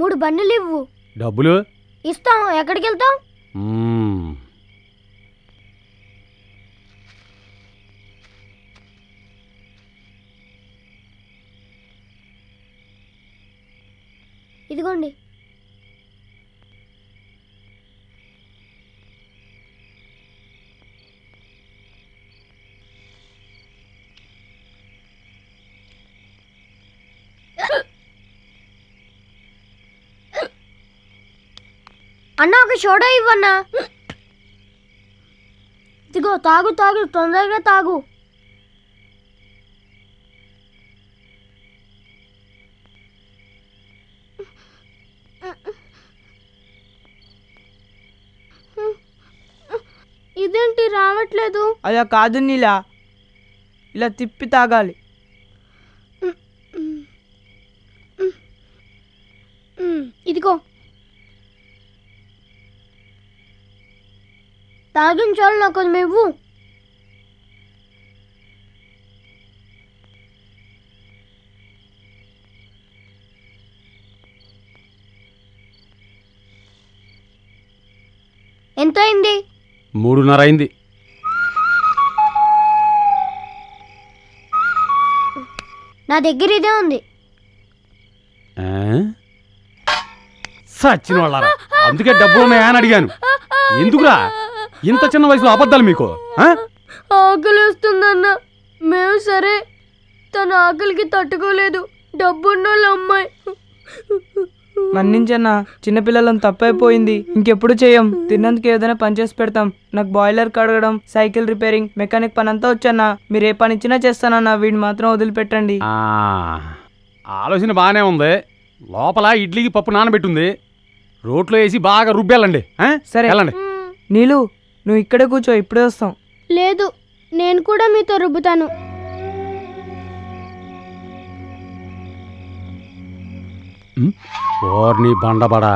3 బన్నులు ఇవ్వు. డబ్బులు ఇస్తాం. ఎక్కడికి వెళ్తాం? ఇదిగోండి. అన్నా ఒక సోడా ఇవ్వన్నా. ఇదిగో తాగు తాగు, తొందరగా తాగు. ఇదేంటి రావట్లేదు? అలా కాదు నీలా, ఇలా తిప్పి తాగాలి. ఇదిగో తాగించాలి. నాకు కొంచెం ఇవ్వు. ఎంత అయింది? 3:30 అయింది. నా దగ్గర ఇదే ఉంది. సచ్చిన వాళ్ళారా, అందుకే డబ్బులు ఉన్నాయా అని అడిగాను. ఎందుకురా ఇంత చిన్న వయసులో అబద్ధాలు మీకు? ఆకలి వస్తుందన్నా. మేము సరే, తన ఆకలికి తట్టుకోలేదు. డబ్బున్నోళ్ళ అమ్మాయి. మన్నించన్నా, చిన్నపిల్లలం తప్పైపోయింది. ఇంకెప్పుడు చేయం. తిన్నందుకు ఏదైనా పని చేసి పెడతాం. నాకు బాయిలర్ కడగడం, సైకిల్ రిపేరింగ్, మెకానిక్ పని అంతా వచ్చన్నా. మీరు ఏ పని ఇచ్చినా చేస్తానన్నా. వీడిని మాత్రం వదిలిపెట్టండి. ఆలోచన బాగానే ఉంది. లోపల ఇడ్లీకి పప్పు నానబెట్టుంది. రోట్లో వేసి బాగా రుబ్బేళ్ళండి. సరే వెళ్ళండి. నీలు, నువ్వు ఇక్కడే కూర్చో, ఇప్పుడే వస్తాం. లేదు, నేను కూడా మీతో రుబ్బుతాను. ఓర్ని బండబడా,